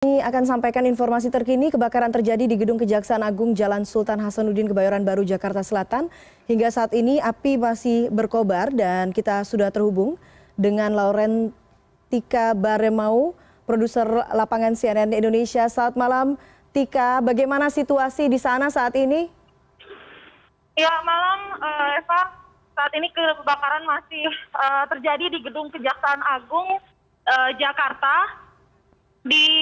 Kami akan sampaikan informasi terkini. Kebakaran terjadi di Gedung Kejaksaan Agung Jalan Sultan Hasanuddin, Kebayoran Baru, Jakarta Selatan. Hingga saat ini api masih berkobar dan kita sudah terhubung dengan Laurentika Baremau, produser lapangan CNN Indonesia. Selamat malam, Tika. Bagaimana situasi di sana saat ini? Ya, malam, Eva. Saat ini kebakaran masih terjadi di Gedung Kejaksaan Agung Jakarta, di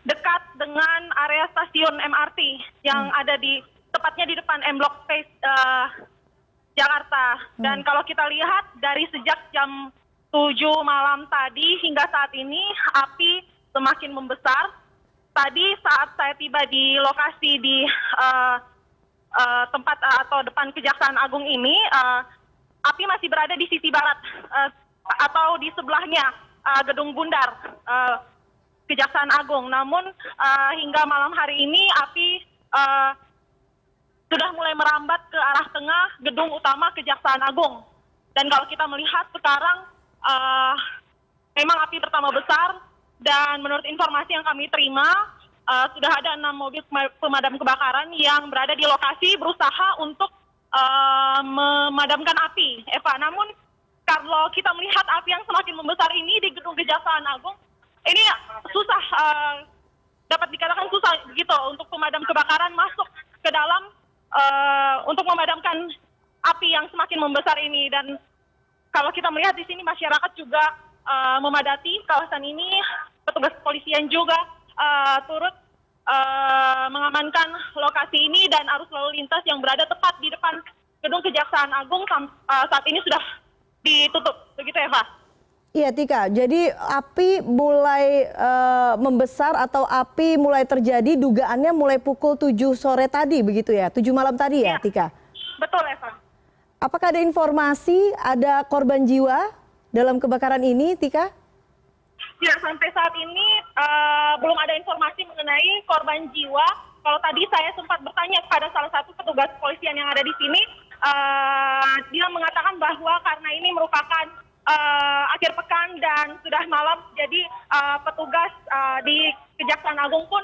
dekat dengan area stasiun MRT yang ada tepatnya di depan M Block Space Jakarta. Dan kalau kita lihat dari sejak jam 7 malam tadi hingga saat ini api semakin membesar. Tadi saat saya tiba di lokasi di tempat atau depan Kejaksaan Agung ini, api masih berada di sisi barat atau di sebelahnya Gedung Bundar Kejaksaan Agung. Namun hingga malam hari ini api sudah mulai merambat ke arah tengah gedung utama Kejaksaan Agung. Dan kalau kita melihat sekarang memang api bertambah besar, dan menurut informasi yang kami terima sudah ada 6 mobil pemadam kebakaran yang berada di lokasi berusaha untuk memadamkan api, Eva. Namun kalau kita melihat api yang semakin membesar ini di Gedung Kejaksaan Agung, ini susah, dapat dikatakan susah begitu untuk pemadam kebakaran masuk ke dalam untuk memadamkan api yang semakin membesar ini. Dan kalau kita melihat di sini masyarakat juga memadati kawasan ini, petugas kepolisian juga turut mengamankan lokasi ini, dan arus lalu lintas yang berada tepat di depan Gedung Kejaksaan Agung saat ini sudah ditutup, begitu Eva. Iya, Tika. Jadi api mulai membesar atau api mulai terjadi dugaannya mulai pukul 7 sore tadi, begitu ya? 7 malam tadi ya, Tika? Betul, Eva. Apakah ada informasi ada korban jiwa dalam kebakaran ini, Tika? Ya, sampai saat ini belum ada informasi mengenai korban jiwa. Kalau tadi saya sempat bertanya kepada salah satu petugas kepolisian yang ada di sini, dia mengatakan bahwa karena ini merupakan akhir pekan dan sudah malam, jadi petugas di Kejaksaan Agung pun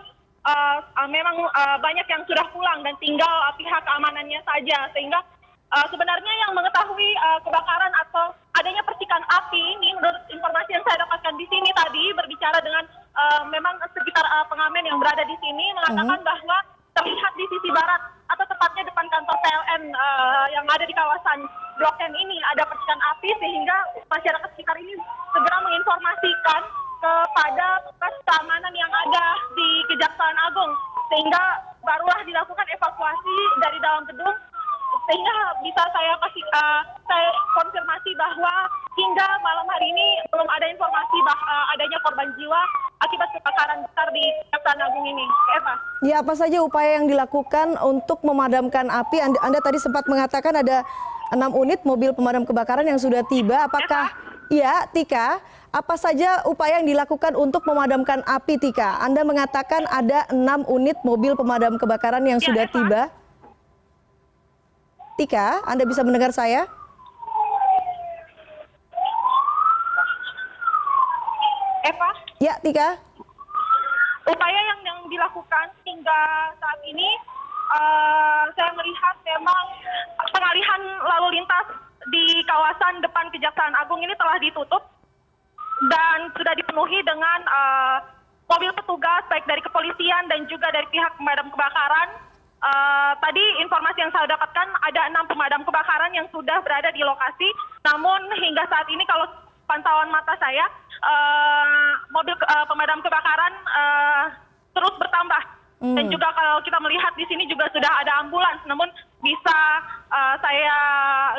memang banyak yang sudah pulang dan tinggal pihak keamanannya saja. Sehingga sebenarnya yang mengetahui kebakaran atau adanya percikan api ini, menurut informasi yang saya dapatkan di sini tadi, berbicara dengan memang sekitar pengamen yang berada di sini, mengatakan bahwa terlihat di sisi barat atau tepatnya depan kantor PLN yang ada di kawasan Blok M ini ada percikan api, sehingga masyarakat sekitar ini segera menginformasikan kepada petugas keamanan yang ada di Kejaksaan Agung, sehingga barulah dilakukan evakuasi dari dalam gedung, sehingga bisa saya konfirmasi bahwa hingga malam hari ini belum ada informasi adanya korban jiwa akibat kebakaran besar di Kejaksaan Agung ini, Eva. Ya, apa saja upaya yang dilakukan untuk memadamkan api? Anda tadi sempat mengatakan ada 6 unit mobil pemadam kebakaran yang sudah tiba. Apakah, ya, Tika, apa saja upaya yang dilakukan untuk memadamkan api, Tika? Anda mengatakan ada 6 unit mobil pemadam kebakaran yang sudah tiba. Tika, Anda bisa mendengar saya? Eva? Ya, Tika. Upaya yang dilakukan hingga saat ini, saya melihat memang pengalihan lalu lintas di kawasan depan Kejaksaan Agung ini telah ditutup dan sudah dipenuhi dengan mobil petugas baik dari kepolisian dan juga dari pihak pemadam kebakaran. Tadi informasi yang saya dapatkan ada 6 pemadam kebakaran yang sudah berada di lokasi. Namun hingga saat ini kalau pantauan mata saya, mobil pemadam kebakaran terus bertambah. Dan juga kalau kita melihat di sini juga sudah ada ambulans, namun bisa saya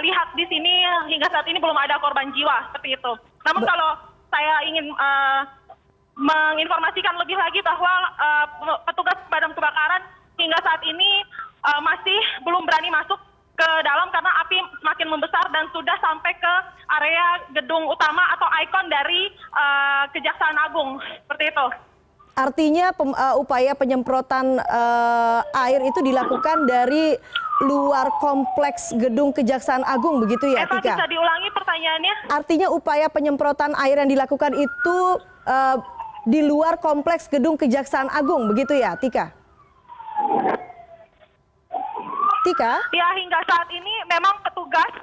lihat di sini hingga saat ini belum ada korban jiwa seperti itu. Namun kalau saya ingin menginformasikan lebih lagi bahwa petugas pemadam kebakaran hingga saat ini masih belum berani masuk ke dalam karena api semakin membesar dan sudah sampai ke area gedung utama atau ikon dari Kejaksaan Agung, seperti itu. Artinya upaya penyemprotan air itu dilakukan dari luar kompleks gedung Kejaksaan Agung, begitu ya, Eva, Tika? bisa diulangi pertanyaannya? Artinya upaya penyemprotan air yang dilakukan itu di luar kompleks gedung Kejaksaan Agung, begitu ya, Tika? Tika? Ya, hingga saat ini memang petugas,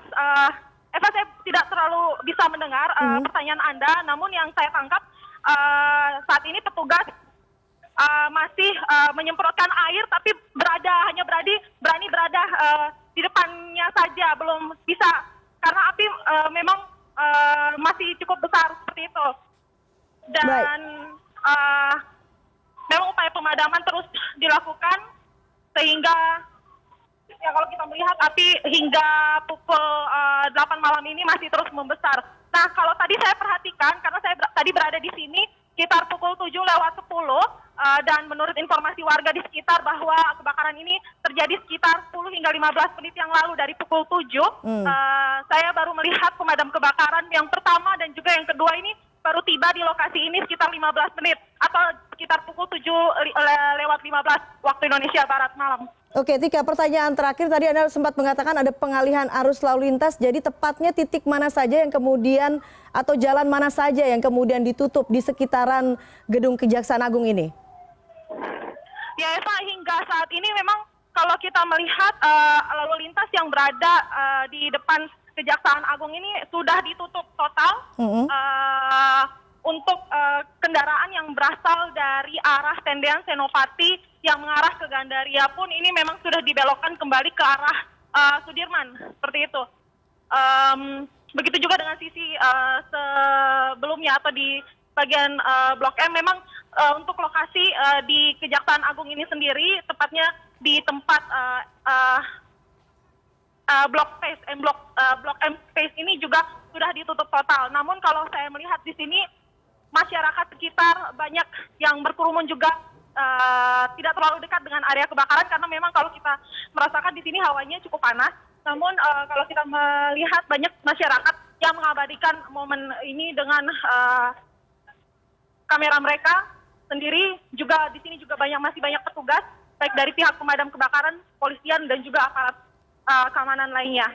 Eva, saya tidak terlalu bisa mendengar pertanyaan Anda, namun yang saya tangkap saat ini petugas masih menyemprotkan air, tapi hanya berani berada di depannya saja, belum bisa karena api memang masih cukup besar seperti itu. Dan memang upaya pemadaman terus dilakukan sehingga ya kalau kita melihat api hingga pukul 8 malam ini masih terus membesar. Nah, kalau tadi saya perhatikan, karena saya tadi berada di sini sekitar pukul 7:10, dan menurut informasi warga di sekitar bahwa kebakaran ini terjadi sekitar 10 hingga 15 menit yang lalu dari pukul 7. Saya baru melihat pemadam kebakaran yang pertama dan juga yang kedua ini baru tiba di lokasi ini sekitar 15 menit atau sekitar pukul 7:15 waktu Indonesia Barat malam. Oke, Tika, pertanyaan terakhir, tadi Anda sempat mengatakan ada pengalihan arus lalu lintas, jadi tepatnya titik mana saja yang kemudian atau jalan mana saja yang kemudian ditutup di sekitaran gedung Kejaksaan Agung ini? Ya Eva, hingga saat ini memang kalau kita melihat lalu lintas yang berada di depan Kejaksaan Agung ini sudah ditutup total untuk kendaraan yang berasal dari arah Tendean Senopati yang mengarah ke Gandaria pun ini memang sudah dibelokkan kembali ke arah Sudirman, seperti itu. Begitu juga dengan sisi sebelumnya atau di bagian Blok M, memang untuk lokasi di Kejaksaan Agung ini sendiri, tepatnya di tempat Blok M Space ini juga sudah ditutup total. Namun kalau saya melihat di sini masyarakat sekitar banyak yang berkerumun juga tidak terlalu dekat dengan area kebakaran karena memang kalau kita merasakan di sini hawanya cukup panas. Namun kalau kita melihat banyak masyarakat yang mengabadikan momen ini dengan kamera mereka sendiri, juga di sini juga masih banyak petugas baik dari pihak pemadam kebakaran, polisian dan juga aparat keamanan lainnya.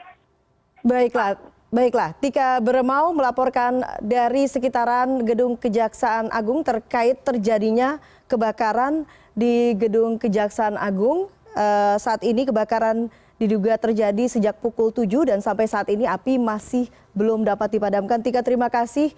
Baiklah, Tika Beremau melaporkan dari sekitaran gedung Kejaksaan Agung terkait terjadinya kebakaran di gedung Kejaksaan Agung. Saat ini kebakaran diduga terjadi sejak pukul 7 dan sampai saat ini api masih belum dapat dipadamkan. Tika, terima kasih